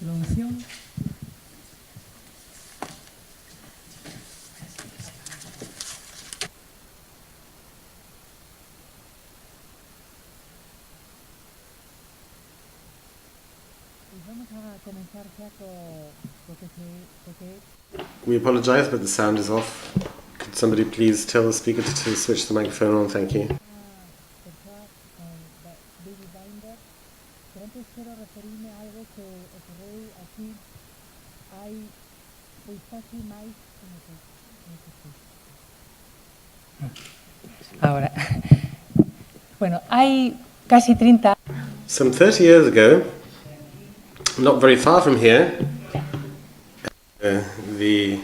introducción. Vamos a comenzar ya porque We apologize, but the sound is off. Could somebody please tell the speaker to switch the microphone on? Thank you. David Binder, pero antes quiero referirme a algo que ocurrió aquí. Hay casi más ahora. Bueno, hay casi 30. Some 30 years ago, not very far from here, the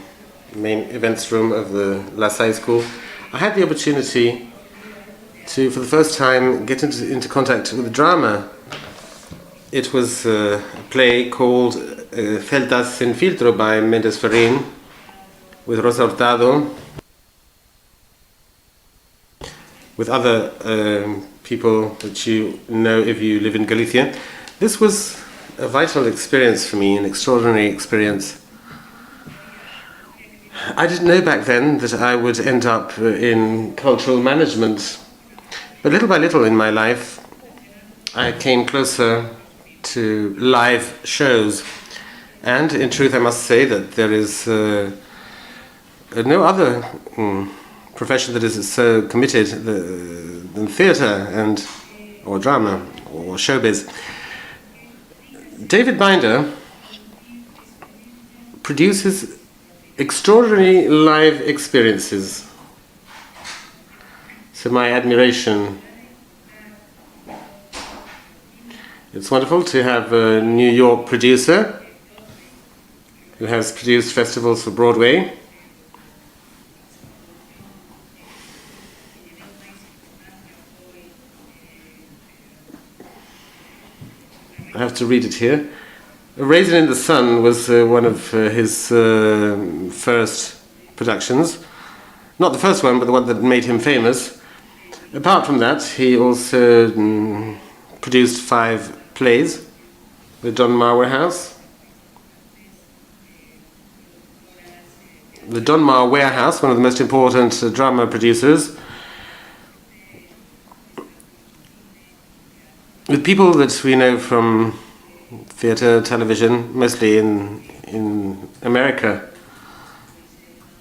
main events room of the La Salle School, I had the opportunity to, for the first time, get into contact with drama. It was a play called Celtas sin Filtro by Méndez Ferrín, with Rosa Hurtado, with other people that you know if you live in Galicia. This was a vital experience for me, an extraordinary experience. I didn't know back then that I would end up in cultural management, but little by little in my life I came closer to live shows, and in truth I must say that there is no other profession that is so committed than theatre and or drama or showbiz. David Binder produces extraordinary live experiences. So my admiration. It's wonderful to have a New York producer who has produced festivals for Broadway. I have to read it here. A Raisin in the Sun was one of his first productions. Not the first one, but the one that made him famous. Apart from that, he also produced 5 plays with John Marr Warehouse. The John Marr Warehouse, one of the most important drama producers, with people that we know from theatre, television, mostly in America.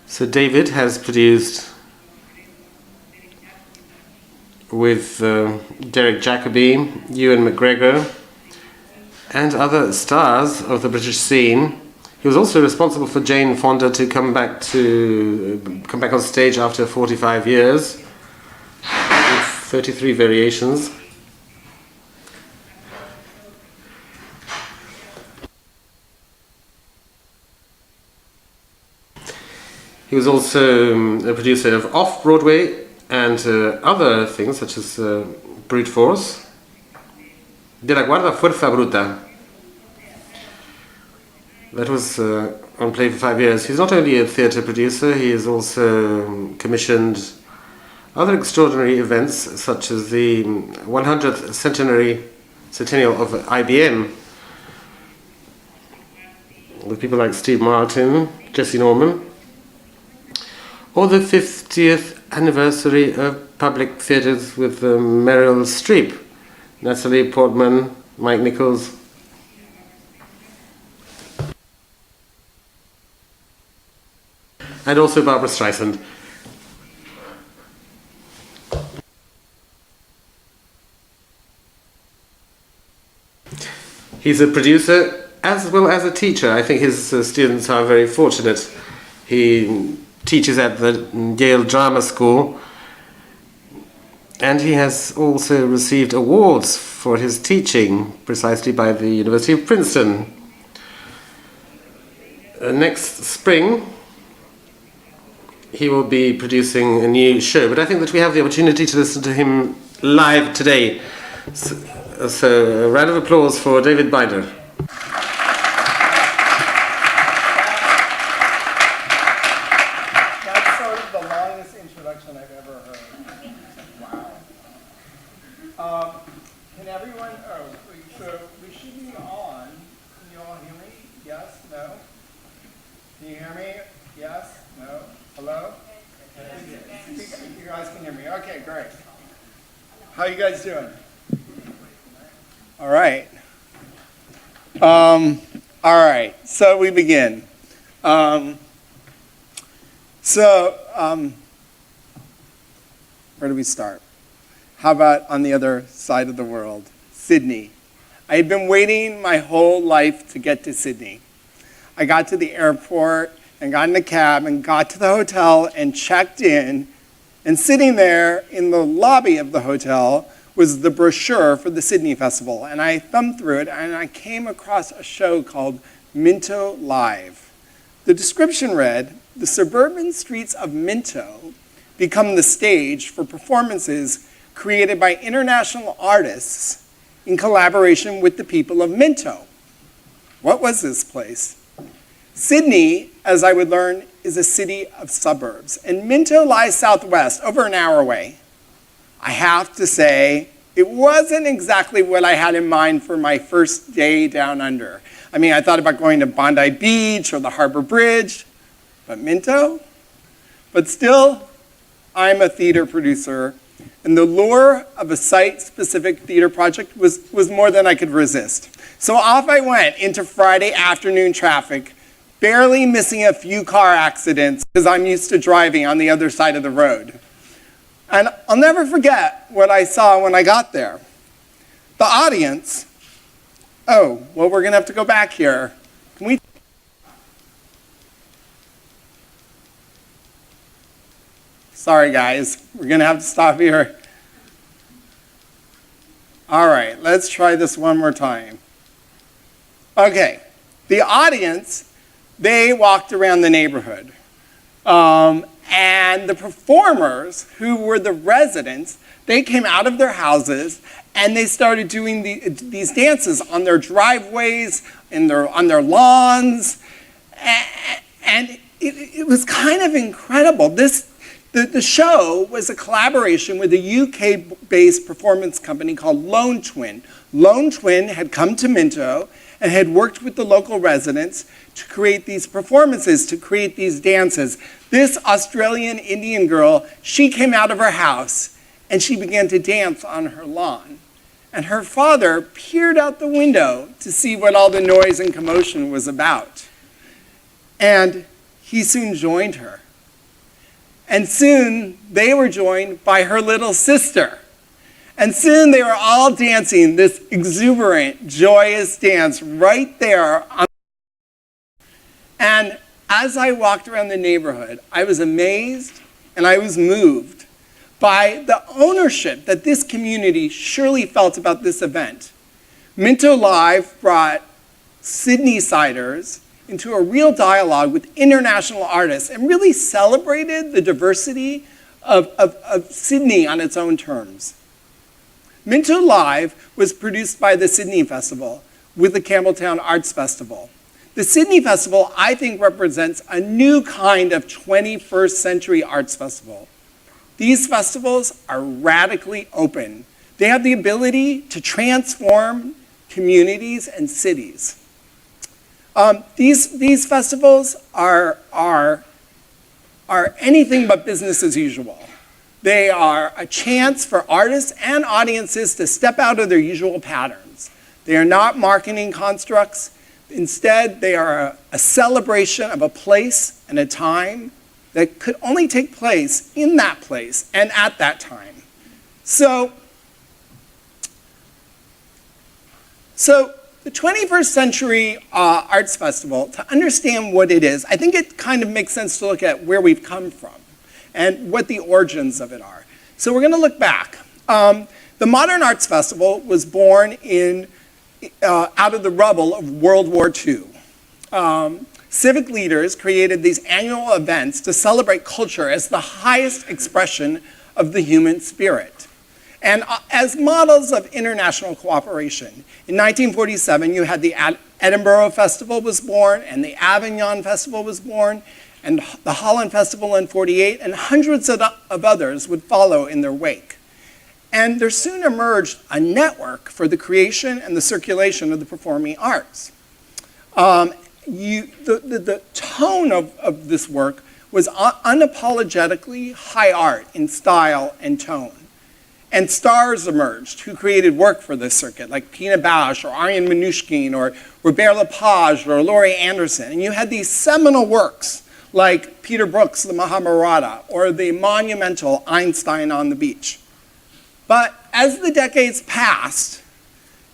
So David has produced with Derek Jacobi, Ewan McGregor, and other stars of the British scene. He was also responsible for Jane Fonda to come back on stage after 45 years, with 33 variations. He was also a producer of Off-Broadway and other things such as Brute Force, De la Guarda Fuerza Bruta. That was on play for 5 years. He's not only a theatre producer, he has also commissioned other extraordinary events such as the 100th centennial of IBM, with people like Steve Martin, Jesse Norman, or the 50th anniversary of public theatres with Meryl Streep, Natalie Portman, Mike Nichols. And also Barbara Streisand. He's a producer as well as a teacher. I think his students are very fortunate. He teaches at the Yale Drama School, and he has also received awards for his teaching, precisely by the University of Princeton. Next spring, he will be producing a new show, but I think that we have the opportunity to listen to him live today. So a round of applause for David Binder. That's sort of the longest introduction I've ever heard. Wow. Can everyone, so we should be on. Can you all hear me? How you guys doing? All right. All right, so we begin. Where do we start? How about on the other side of the world, Sydney? I had been waiting my whole life to get to Sydney. I got to the airport and got in a cab and got to the hotel and checked in, and sitting there in the lobby of the hotel was the brochure for the Sydney Festival. And I thumbed through it and I came across a show called Minto Live. The description read, "The suburban streets of Minto become the stage for performances created by international artists in collaboration with the people of Minto." What was this place? Sydney, as I would learn, is a city of suburbs, and Minto lies southwest, over an hour away. I have to say, it wasn't exactly what I had in mind for my first day down under. I mean, I thought about going to Bondi Beach or the Harbor Bridge, but Minto? But still, I'm a theater producer, and the lure of a site-specific theater project was more than I could resist. So off I went into Friday afternoon traffic, barely missing a few car accidents because I'm used to driving on the other side of the road. And I'll never forget what I saw when I got there. The audience, oh, well, we're gonna have to go back here. Can we? Sorry, guys, we're gonna have to stop here. All right, let's try this one more time. Okay, the audience, they walked around the neighborhood. And the performers, who were the residents, they came out of their houses and they started doing these dances on their driveways, on their lawns. And it was kind of incredible. The show was a collaboration with a UK-based performance company called Lone Twin. Lone Twin had come to Minto and had worked with the local residents to create these performances, to create these dances. This Australian Indian girl, she came out of her house and she began to dance on her lawn. And her father peered out the window to see what all the noise and commotion was about. And he soon joined her. And soon they were joined by her little sister. And soon they were all dancing this exuberant, joyous dance right there. And as I walked around the neighborhood, I was amazed and I was moved by the ownership that this community surely felt about this event. Minto Live brought Sydney-siders into a real dialogue with international artists and really celebrated the diversity of Sydney on its own terms. Minto Live was produced by the Sydney Festival with the Campbelltown Arts Festival. The Sydney Festival, I think, represents a new kind of 21st century arts festival. These festivals are radically open. They have the ability to transform communities and cities. These festivals are anything but business as usual. They are a chance for artists and audiences to step out of their usual patterns. They are not marketing constructs. Instead, they are a celebration of a place and a time that could only take place in that place and at that time. So the 21st Century Arts Festival, to understand what it is, I think it kind of makes sense to look at where we've come from and what the origins of it are. So we're going to look back. The Modern Arts Festival was born out of the rubble of World War II. Civic leaders created these annual events to celebrate culture as the highest expression of the human spirit. And as models of international cooperation, in 1947 you had the Edinburgh Festival was born, and the Avignon Festival was born, and the Holland Festival in 48, and hundreds of others would follow in their wake. And there soon emerged a network for the creation and the circulation of the performing arts. The tone of this work was unapologetically high art in style and tone. And stars emerged who created work for this circuit, like Pina Bausch or Aryan Minushkin or Robert Lepage or Laurie Anderson. And you had these seminal works like Peter Brook's The Mahabharata or the monumental Einstein on the Beach. But as the decades passed,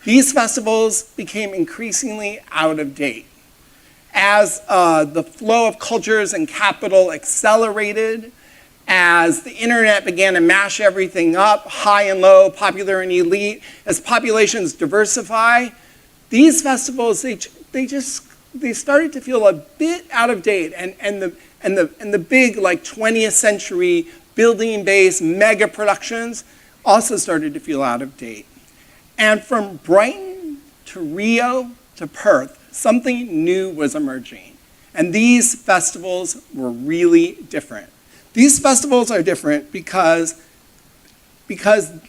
these festivals became increasingly out of date. As the flow of cultures and capital accelerated, as the internet began to mash everything up, high and low, popular and elite, as populations diversify, these festivals, they started to feel a bit out of date, and the big like 20th century building-based mega productions also started to feel out of date. And from Brighton to Rio to Perth, something new was emerging. And these festivals were really different. These festivals are different because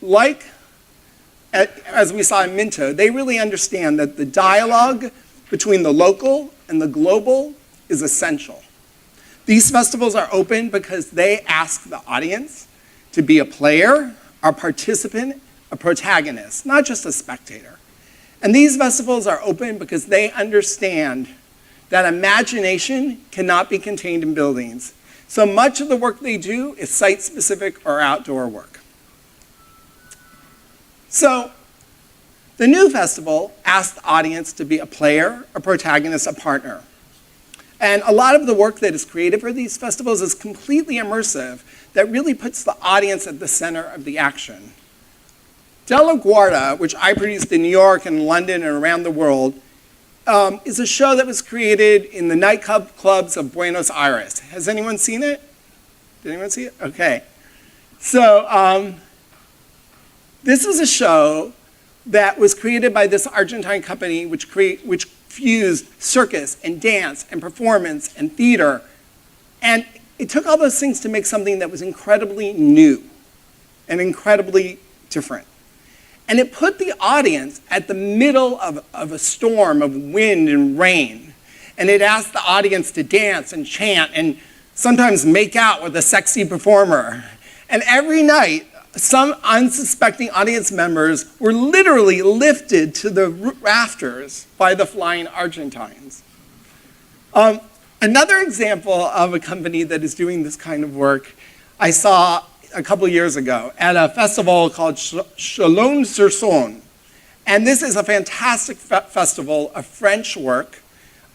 like, as we saw in Minto, they really understand that the dialogue between the local and the global is essential. These festivals are open because they ask the audience to be a player, a participant, a protagonist, not just a spectator. And these festivals are open because they understand that imagination cannot be contained in buildings. So much of the work they do is site-specific or outdoor work. So the new festival asks the audience to be a player, a protagonist, a partner. And a lot of the work that is created for these festivals is completely immersive, that really puts the audience at the center of the action. Della Guarda, which I produced in New York and London and around the world, is a show that was created in the nightclub clubs of Buenos Aires. Has anyone seen it? Did anyone see it? Okay. So this was a show that was created by this Argentine company which fused circus and dance and performance and theater. And it took all those things to make something that was incredibly new and incredibly different. And it put the audience at the middle of a storm of wind and rain. And it asked the audience to dance and chant and sometimes make out with a sexy performer. And every night, some unsuspecting audience members were literally lifted to the rafters by the flying Argentines. Another example of a company that is doing this kind of work I saw a couple years ago at a festival called Chalon-sur-Saône. And this is a fantastic festival of French work,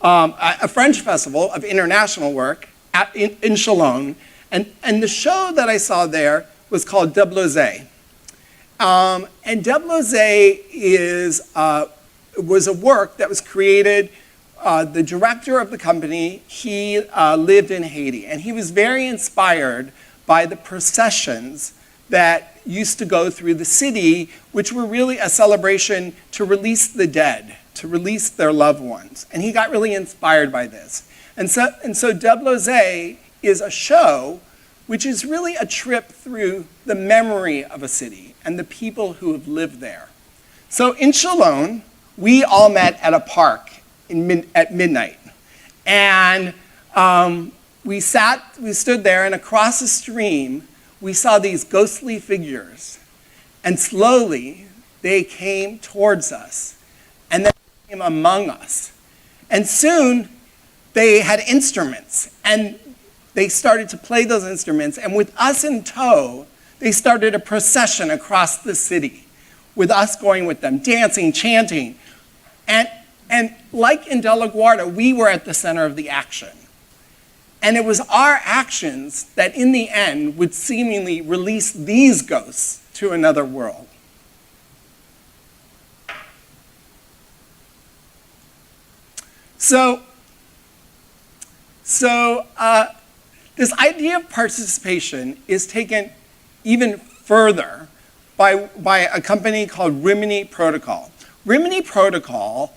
a French festival of international work in Chalon. And the show that I saw there was called De Blosé. And De Blosé was a work that was created, the director of the company, he lived in Haiti, and he was very inspired by the processions that used to go through the city, which were really a celebration to release the dead, to release their loved ones. And he got really inspired by this. And so De Blosé is a show which is really a trip through the memory of a city and the people who have lived there. So in Chalon, we all met at a park at midnight. And we stood there, and across the stream, we saw these ghostly figures. And slowly, they came towards us, and then came among us. And soon, they had instruments, and they started to play those instruments, and with us in tow, they started a procession across the city, with us going with them, dancing, chanting. And like in De La Guarda, we were at the center of the action. And it was our actions that in the end would seemingly release these ghosts to another world. So this idea of participation is taken even further by a company called Rimini Protocol. Rimini Protocol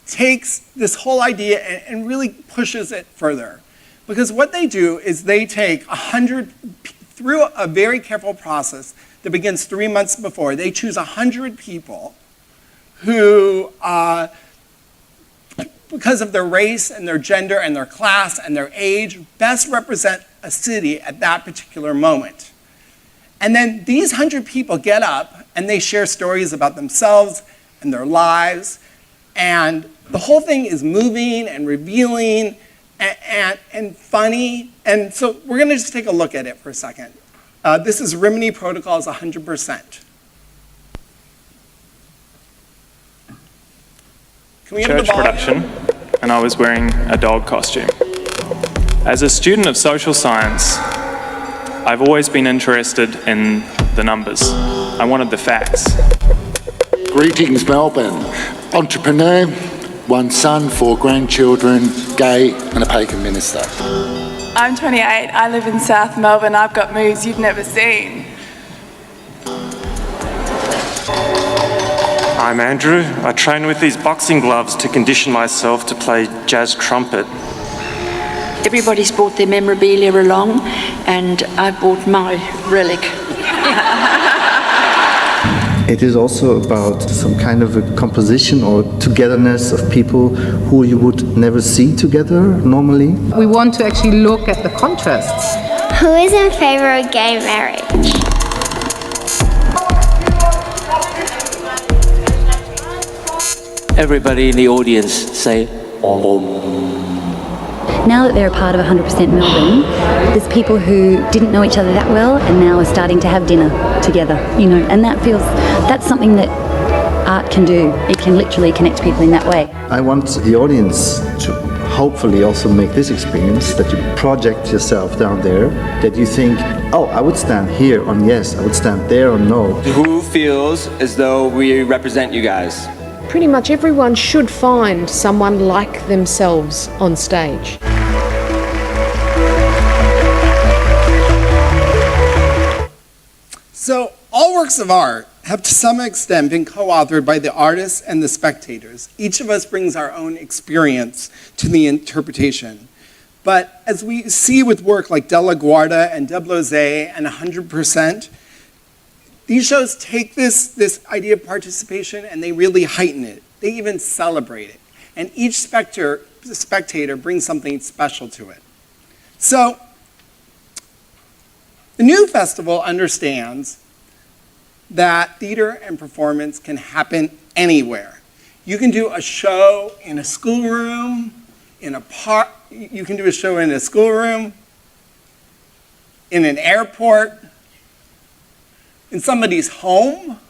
takes this whole idea and really pushes it further. Because what they do is they take 100, through a very careful process that begins 3 months before, they choose 100 people who, because of their race and their gender and their class and their age, best represent a city at that particular moment. And then these 100 people get up and they share stories about themselves and their lives. And the whole thing is moving and revealing and funny. And so we're going to just take a look at it for a second. This is Rimini Protocol's 100%. Can we have the Church volume? production, and I was wearing a dog costume. As a student of social science, I've always been interested in the numbers. I wanted the facts. Greetings, Melbourne. Entrepreneur, 1 son, 4 grandchildren, gay, and a pagan minister. I'm 28, I live in South Melbourne, I've got moves you've never seen. I'm Andrew. I train with these boxing gloves to condition myself to play jazz trumpet. Everybody's brought their memorabilia along, and I brought my relic. It is also about some kind of a composition or togetherness of people who you would never see together normally. We want to actually look at the contrasts. Who is in favor of gay marriage? Everybody in the audience say Om. Now that they're a part of 100% Melbourne, there's people who didn't know each other that well and now are starting to have dinner together, you know, and that's something that art can do. It can literally connect people in that way. I want the audience to hopefully also make this experience, that you project yourself down there, that you think, oh, I would stand here on yes, I would stand there on no. Who feels as though we represent you guys? Pretty much everyone should find someone like themselves on stage. So all works of art have to some extent been co-authored by the artists and the spectators. Each of us brings our own experience to the interpretation. But as we see with work like De La Guarda and Deblozé and 100%, these shows take this idea of participation and they really heighten it. They even celebrate it. And each spectator brings something special to it. So the new festival understands that theater and performance can happen anywhere. You can do a show in a schoolroom, in a park. You can do a show in a schoolroom, in an airport, in somebody's home,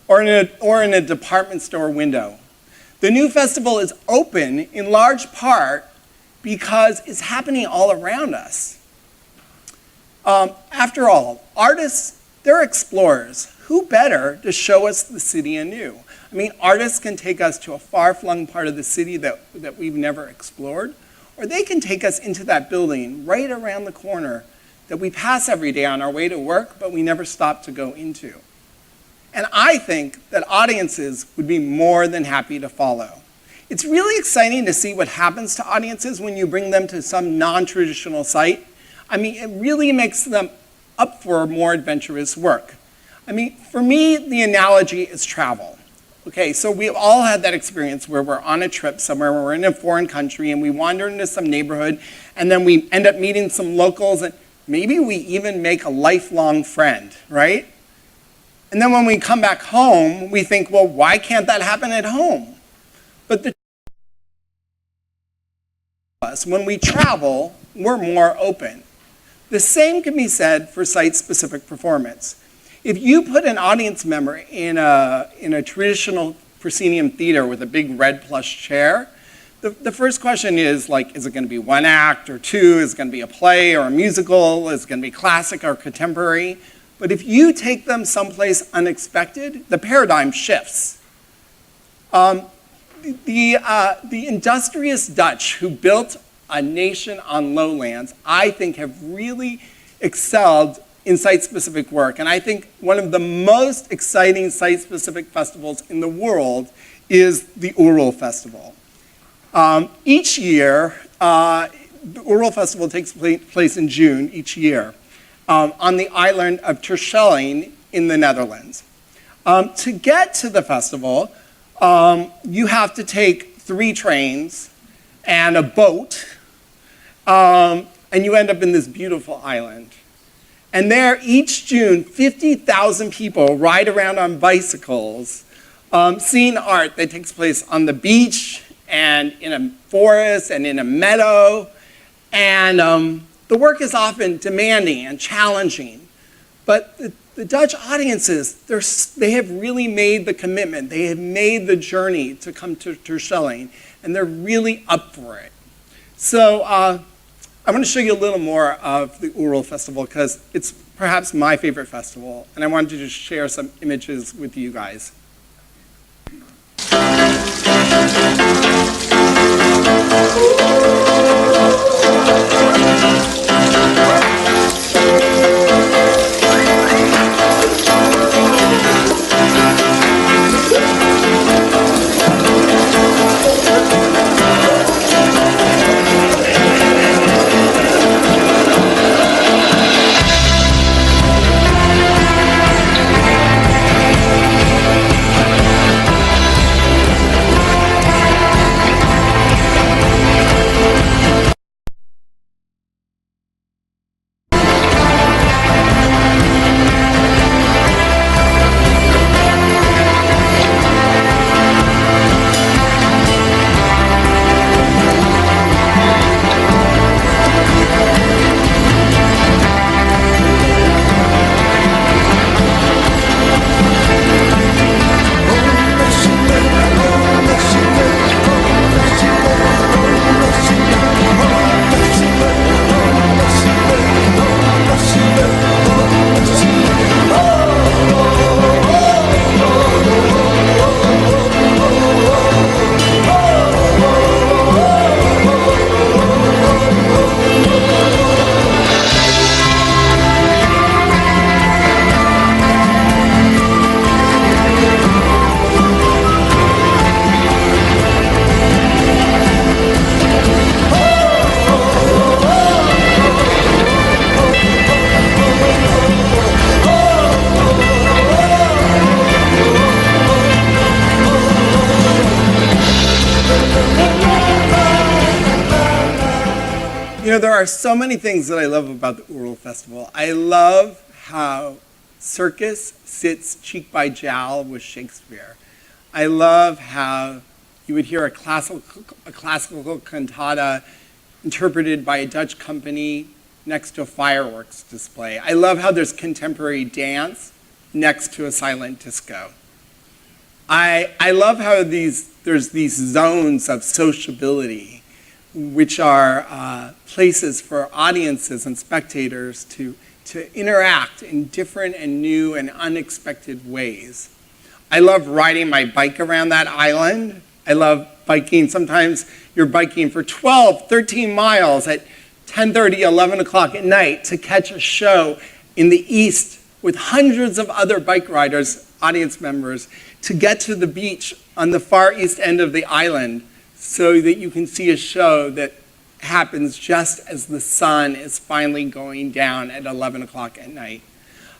or in a department store window. The new festival is open in large part because it's happening all around us. After all, artists, they're explorers. Who better to show us the city anew? I mean, artists can take us to a far-flung part of the city that we've never explored, or they can take us into that building right around the corner that we pass every day on our way to work, but we never stop to go into. And I think that audiences would be more than happy to follow. It's really exciting to see what happens to audiences when you bring them to some non-traditional site. I mean, it really makes them up for more adventurous work. I mean, for me, the analogy is travel. Okay, so we've all had that experience where we're on a trip somewhere, where we're in a foreign country, and we wander into some neighborhood, and then we end up meeting some locals, and maybe we even make a lifelong friend, right? And then when we come back home, we think, well, why can't that happen at home? But when we travel, we're more open. The same can be said for site-specific performance. If you put an audience member in a traditional proscenium theater with a big red plush chair, the first question is, like, is it going to be one act or two? Is it going to be a play or a musical? Is it going to be classic or contemporary? But if you take them someplace unexpected, the paradigm shifts. The industrious Dutch who built a nation on lowlands, I think, have really excelled in site-specific work. And I think one of the most exciting site-specific festivals in the world is the Ural Festival. Each year, the Ural Festival takes place in June each year on the island of Terschelling in the Netherlands. To get to the festival, you have to take 3 trains and a boat, and you end up in this beautiful island. And there, each June, 50,000 people ride around on bicycles, seeing art that takes place on the beach and in a forest and in a meadow. And the work is often demanding and challenging. But the Dutch audiences, they have really made the commitment. They have made the journey to come to Terschelling, and they're really up for it. So I want to show you a little more of the Oerl Festival because it's perhaps my favorite festival, and I wanted to just share some images with you guys. You know, there are so many things that I love about the Oerl Festival. I love how circus sits cheek by jowl with Shakespeare. I love how you would hear a classical cantata interpreted by a Dutch company next to a fireworks display. I love how there's contemporary dance next to a silent disco. I love how there's these zones of sociability, which are places for audiences and spectators to interact in different and new and unexpected ways. I love riding my bike around that island. I love biking. Sometimes you're biking for 12, 13 miles at 10:30, 11 o'clock at night to catch a show in the east with hundreds of other bike riders, audience members, to get to the beach on the far east end of the island so that you can see a show that happens just as the sun is finally going down at 11 o'clock at night.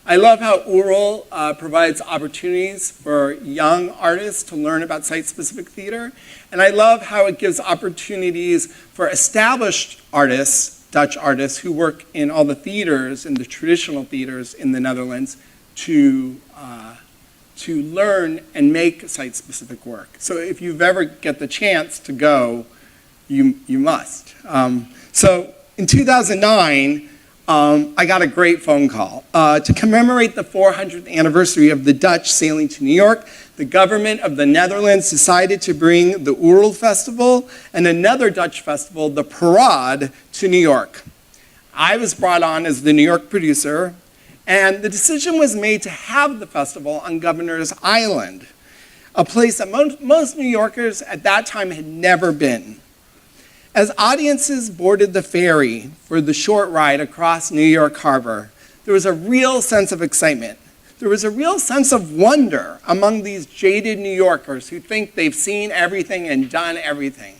I love how Oerl provides opportunities for young artists to learn about site-specific theater, and I love how it gives opportunities for established artists, Dutch artists, who work in all the theaters, in the traditional theaters in the Netherlands, to learn and make site-specific work. So if you've ever get the chance to go, you must. So in 2009, I got a great phone call. To commemorate the 400th anniversary of the Dutch sailing to New York, the government of the Netherlands decided to bring the Oerl Festival and another Dutch festival, the Parade, to New York. I was brought on as the New York producer, and the decision was made to have the festival on Governor's Island, a place that most New Yorkers at that time had never been. As audiences boarded the ferry for the short ride across New York Harbor, there was a real sense of excitement. There was a real sense of wonder among these jaded New Yorkers who think they've seen everything and done everything.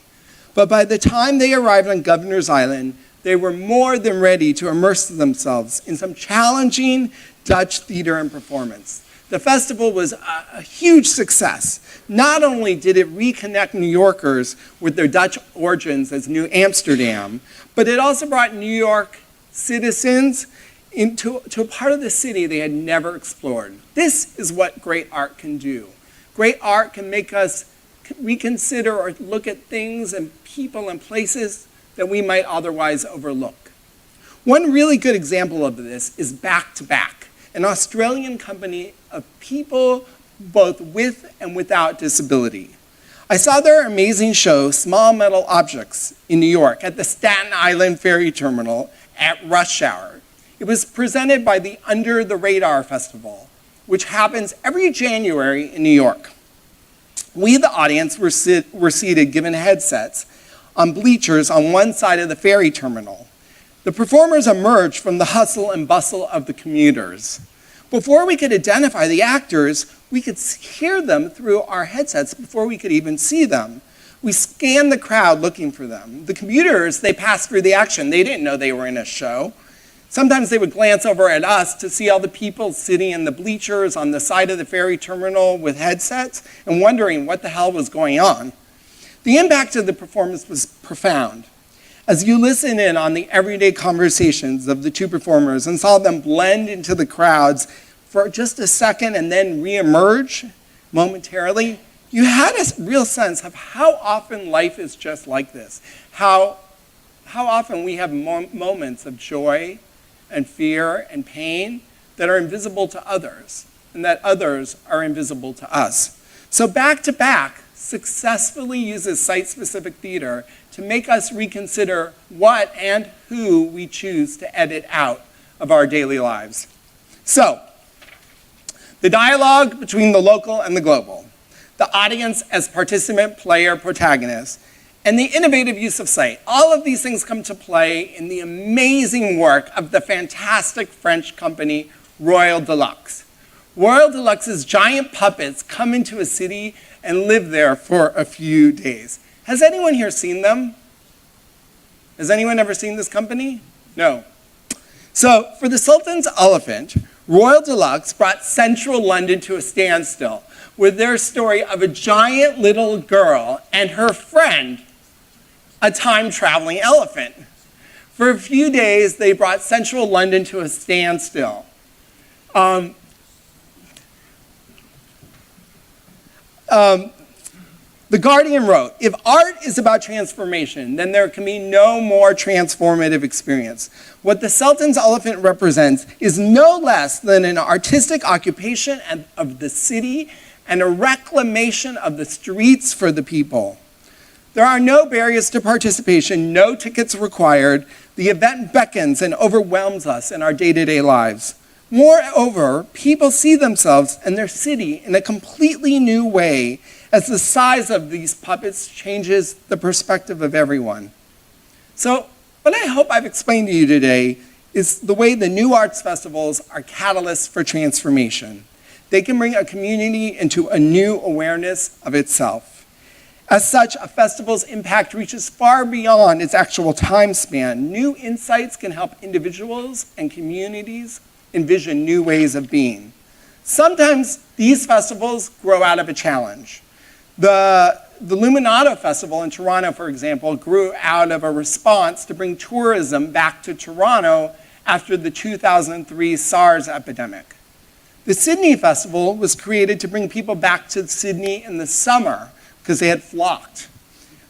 But by the time they arrived on Governor's Island, they were more than ready to immerse themselves in some challenging Dutch theater and performance. The festival was a huge success. Not only did it reconnect New Yorkers with their Dutch origins as New Amsterdam, but it also brought New York citizens into a part of the city they had never explored. This is what great art can do. Great art can make us reconsider or look at things and people and places that we might otherwise overlook. One really good example of this is Back to Back, an Australian company of people both with and without disability. I saw their amazing show, Small Metal Objects, in New York at the Staten Island Ferry Terminal at rush hour. It was presented by the Under the Radar Festival, which happens every January in New York. We, the audience, were seated, given headsets, on bleachers on one side of the ferry terminal. The performers emerged from the hustle and bustle of the commuters. Before we could identify the actors, we could hear them through our headsets before we could even see them. We scanned the crowd looking for them. The commuters, they passed through the action. They didn't know they were in a show. Sometimes they would glance over at us to see all the people sitting in the bleachers on the side of the ferry terminal with headsets and wondering what the hell was going on. The impact of the performance was profound. As you listen in on the everyday conversations of the two performers and saw them blend into the crowds for just a second and then reemerge momentarily, you had a real sense of how often life is just like this. How often we have moments of joy and fear and pain that are invisible to others, and that others are invisible to us. So Back to Back successfully uses site-specific theater to make us reconsider what and who we choose to edit out of our daily lives. So, the dialogue between the local and the global, the audience as participant, player, protagonist, and the innovative use of site. All of these things come to play in the amazing work of the fantastic French company Royal Deluxe. Royal Deluxe's giant puppets come into a city and live there for a few days. Has anyone here seen them? Has anyone ever seen this company? No. So for the Sultan's Elephant, Royal Deluxe brought central London to a standstill with their story of a giant little girl and her friend, a time-traveling elephant. For a few days, they brought central London to a standstill. The Guardian wrote, if art is about transformation, then there can be no more transformative experience. What the Sultan's Elephant represents is no less than an artistic occupation of the city and a reclamation of the streets for the people. There are no barriers to participation, no tickets required. The event beckons and overwhelms us in our day-to-day lives. Moreover, people see themselves and their city in a completely new way as the size of these puppets changes the perspective of everyone. So, what I hope I've explained to you today is the way the new arts festivals are catalysts for transformation. They can bring a community into a new awareness of itself. As such, a festival's impact reaches far beyond its actual time span. New insights can help individuals and communities envision new ways of being. Sometimes these festivals grow out of a challenge. The Luminato Festival in Toronto, for example, grew out of a response to bring tourism back to Toronto after the 2003 SARS epidemic. The Sydney Festival was created to bring people back to Sydney in the summer because they had flocked.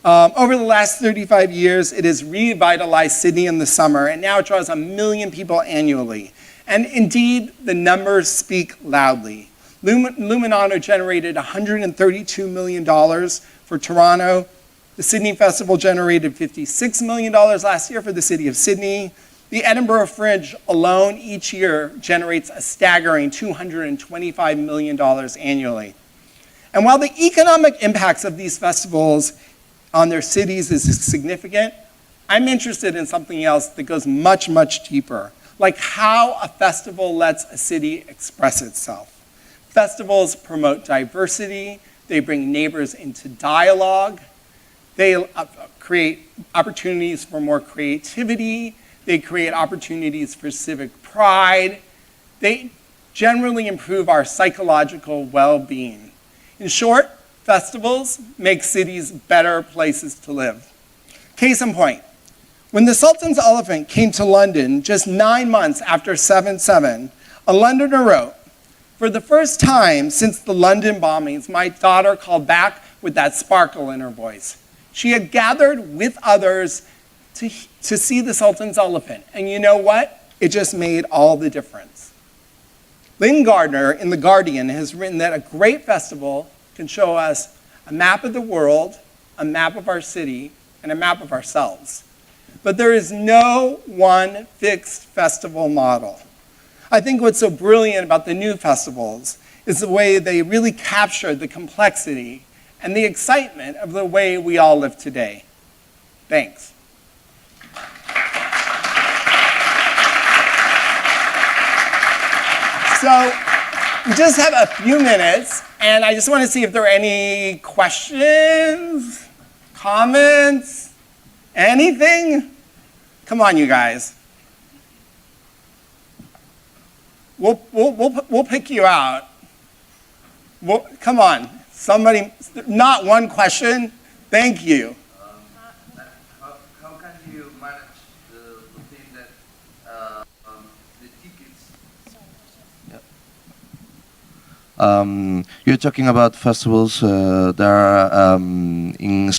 Over the last 35 years, it has revitalized Sydney in the summer, and now it draws 1 million people annually. And indeed, the numbers speak loudly. Luminato generated $132 million for Toronto. The Sydney Festival generated $56 million last year for the city of Sydney. The Edinburgh Fringe alone each year generates a staggering $225 million annually. And while the economic impacts of these festivals on their cities is significant, I'm interested in something else that goes much, much deeper, like how a festival lets a city express itself. Festivals promote diversity, they bring neighbors into dialogue, they create opportunities for more creativity, they create opportunities for civic pride, they generally improve our psychological well-being. In short, festivals make cities better places to live. Case in point, When the Sultan's Elephant came to London just 9 months after 7/7, a Londoner wrote, "For the first time since the London bombings, my daughter called back with that sparkle in her voice. She had gathered with others to see the Sultan's Elephant, and you know what? It just made all the difference." Lynn Gardner in The Guardian has written that a great festival can show us a map of the world, a map of our city, and a map of ourselves. But there is no one fixed festival model. I think what's so brilliant about the new festivals is the way they really capture the complexity and the excitement of the way we all live today. Thanks. So we just have a few minutes, and I just want to see if there are any questions, comments, anything? Come on, you guys. We'll pick you out. Come on, somebody, not one question. Thank you. How can you manage the thing that the tickets? You're talking about festivals that are in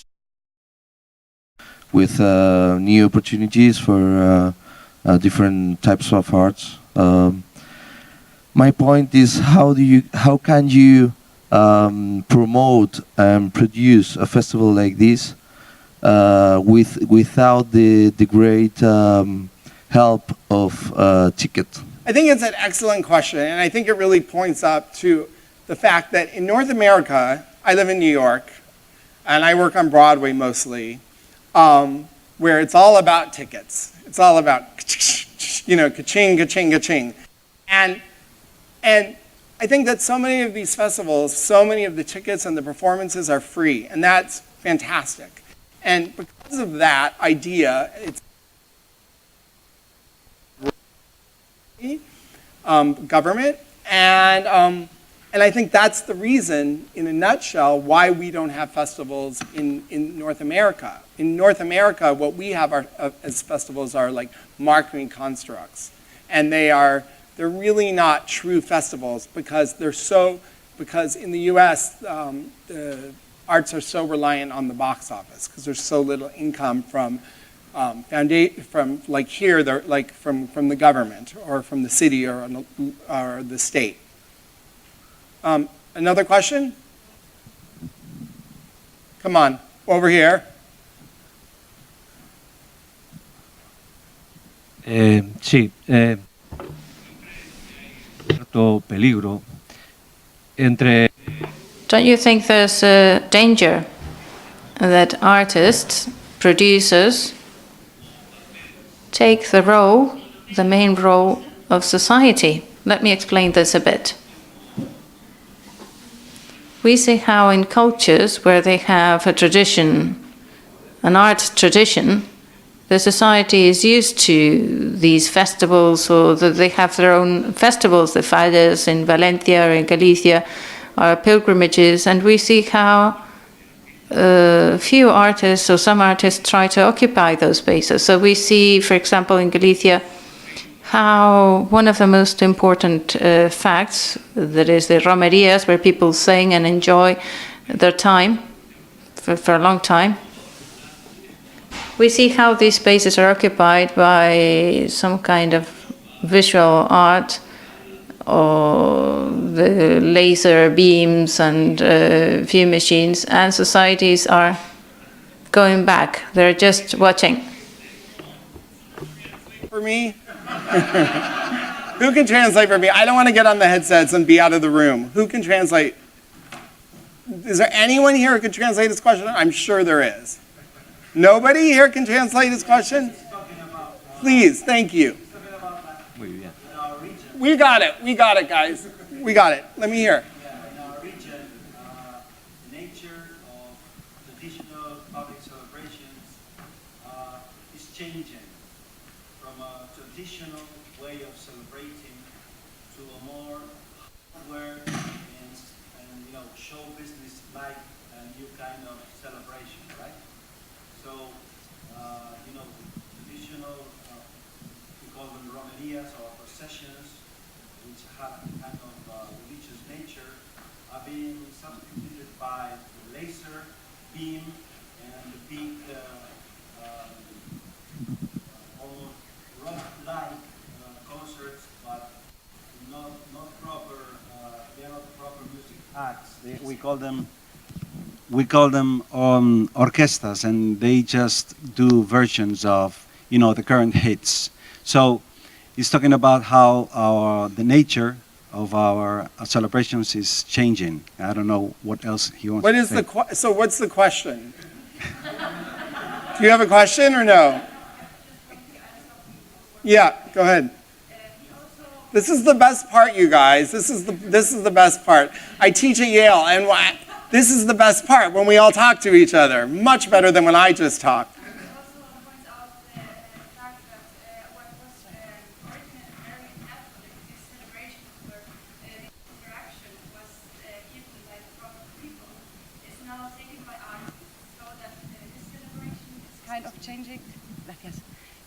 with new opportunities for different types of arts. My point is, how can you promote and produce a festival like this without the great help of ticket? I think it's an excellent question, and I think it really points up to the fact that in North America, I live in New York, and I work on Broadway mostly, where it's all about tickets. It's all about, ka-ching, ka-ching, ka-ching. And I think that so many of these festivals, so many of the tickets and the performances are free, and that's fantastic. And because of that idea, it's government, and I think that's the reason, in a nutshell, why we don't have festivals in North America. In North America, what we have as festivals are like marketing constructs, and they're really not true festivals because because in the U.S. The arts are so reliant on the box office because there's so little income from like here, they're like from the government or from the city or the state. Another question? Come on, over here. Sí. Peligro entre. Don't you think there's a danger that artists, producers, take the main role of society? Let me explain this a bit. We see how in cultures where they have a tradition, an art tradition, the society is used to these festivals, or that they have their own festivals. The fires in Valencia or in Galicia are pilgrimages, and we see how few artists or some artists try to occupy those spaces. So we see, for example, in Galicia, how one of the most important facts, that is the romerias, where people sing and enjoy their time for a long time, we see how these spaces are occupied by some kind of visual art, or the laser beams and view machines, and societies are going back. They're just watching. For me? Who can translate for me? I don't want to get on the headsets and be out of the room. Who can translate? Is there anyone here who can translate this question? I'm sure there is. Nobody here can translate his question? Please, thank you. We got it, guys. We got it. Let me hear. In our region, the nature of traditional public celebrations is changing from a traditional way of celebrating to a more hardware and show business like a new kind of celebration, right? So, traditional, we call them romerias or processions, which have kind of religious nature, are being substituted by the laser beam and the big, almost rock-like concerts, but not proper. They are not proper music acts. We call them orchestras, and they just do versions of the current hits. So he's talking about how the nature of our celebrations is changing. I don't know what else he wants to say. So what's the question? Do you have a question or no? Yeah, go ahead. This is the best part, you guys. This is the best part. I teach at Yale, and this is the best part, when we all talk to each other. Much better than when I just talk.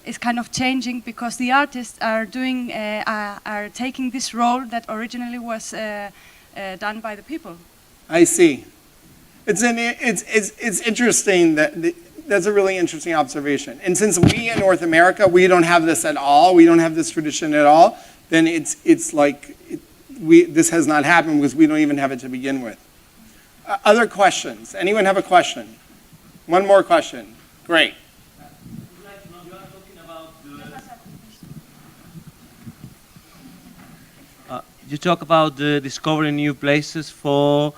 Is kind of changing because the artists are doing are taking this role that originally was done by the people. I see. It's interesting that's a really interesting observation. And since we in North America, we don't have this at all, we don't have this tradition at all, then it's like this has not happened because we don't even have it to begin with. Other questions? Anyone have a question? One more question. Great. You talk about discovering new places for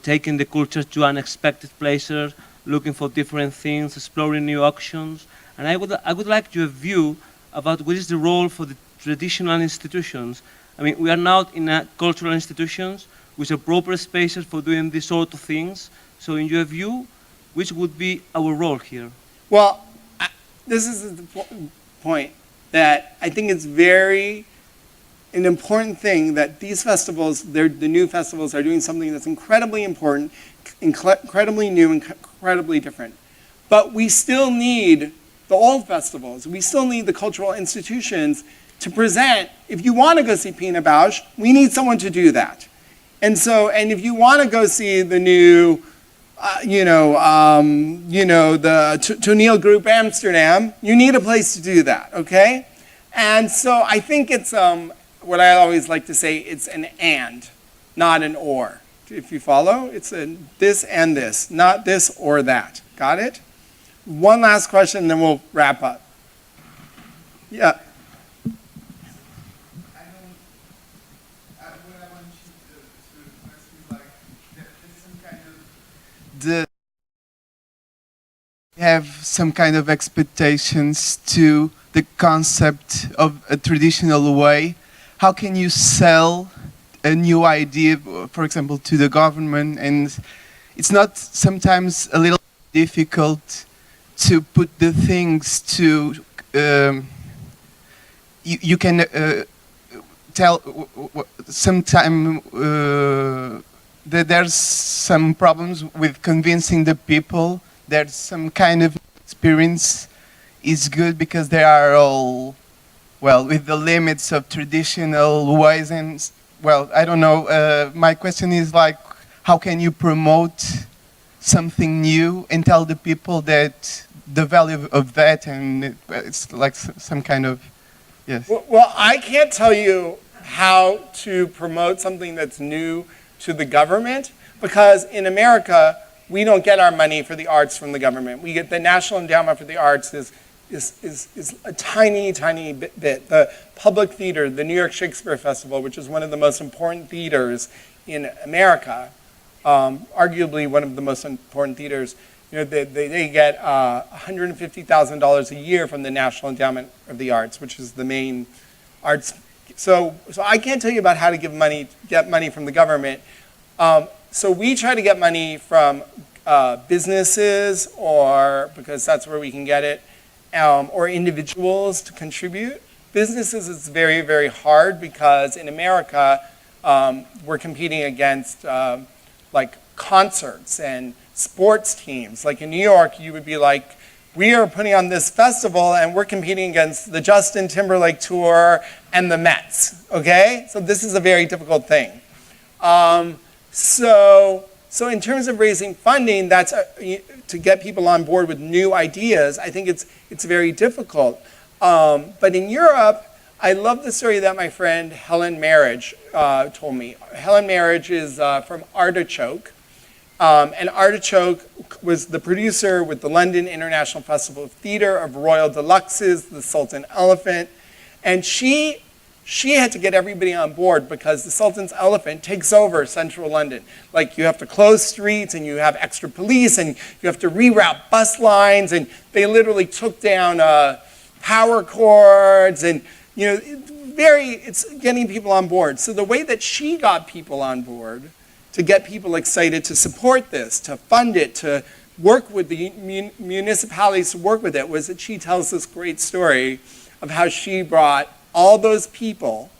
taking the culture to unexpected places, looking for different things, exploring new options. And I would like your view about what is the role for the traditional institutions. I mean, we are now in cultural institutions with a proper spaces for doing these sort of things. So in your view, which would be our role here? Well, this is the point that I think it's an important thing that these festivals, the new festivals, are doing something that's incredibly important, incredibly new, incredibly different. But we still need the old festivals. We still need the cultural institutions to present. If you want to go see Pina Bausch, we need someone to do that. And if you want to go see the new, the Toneel Group Amsterdam, you need a place to do that, okay? And so I think it's, what I always like to say, it's an and, not an or. If you follow, it's a this and this, not this or that. Got it? One last question, then we'll wrap up. Yeah. Have some kind of expectations to the concept of a traditional way. How can you sell a new idea, for example, to the government? And it's not sometimes a little difficult to put the things to, you can tell sometime that there's some problems with convincing the people that some kind of experience is good because they are all, well, with the limits of traditional ways. And, well, I don't know, my question is like, how can you promote something new and tell the people that the value of that, and it's like some kind of, yes. Well, I can't tell you how to promote something that's new to the government, because in America, we don't get our money for the arts from the government. We get the National Endowment for the Arts is a tiny, tiny bit. The Public Theater, the New York Shakespeare Festival, which is one of the most important theaters in America, arguably one of the most important theaters, they get $150,000 a year from the National Endowment of the Arts, which is the main arts. So I can't tell you about how to get money from the government. So we try to get money from businesses, or because that's where we can get it, or individuals to contribute. Businesses is very, very hard because in America, we're competing against like concerts and sports teams. Like in New York, you would be like we are putting on this festival and we're competing against the Justin Timberlake tour and the Mets, okay? So this is a very difficult thing. So in terms of raising funding, that's to get people on board with new ideas, I think it's very difficult. But in Europe, I love the story that my friend Helen Marriage told me. Helen Marriage is from Artichoke. And Artichoke was the producer with the London International Festival of Theatre of Royal Deluxes, the Sultan Elephant. And she had to get everybody on board because the Sultan's Elephant takes over central London. Like, you have to close streets and you have extra police and you have to reroute bus lines, and they literally took down power cords, and it's getting people on board. So the way that she got people on board, to get people excited to support this, to fund it, to work with the municipalities to work with it, was that she tells this great story of how she brought all those people,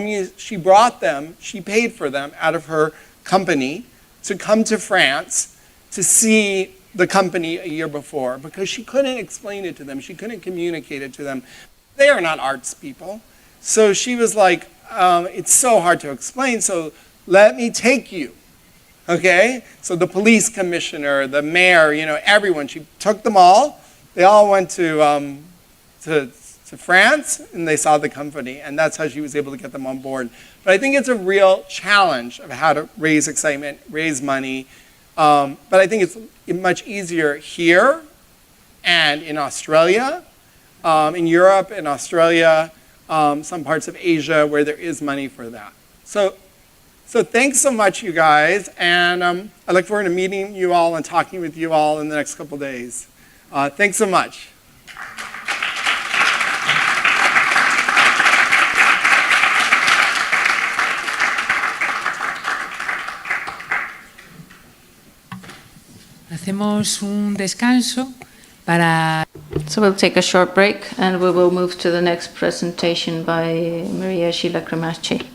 she paid for them out of her company to come to France to see the company a year before, because she couldn't explain it to them, she couldn't communicate it to them. They are not arts people. So she was like, it's so hard to explain, so let me take you, okay? So the police commissioner, the mayor, everyone, she took them all. They all went to France, and they saw the company, and that's how she was able to get them on board. But I think it's a real challenge of how to raise excitement, raise money. But I think it's much easier here and in Australia, in Europe and Australia, some parts of Asia where there is money for that. So thanks so much, you guys, and I look forward to meeting you all and talking with you all in the next couple days. Thanks so much. Hacemos un descanso para... So we'll take a short break and we will move to the next presentation by Maria Sheila Cremaci.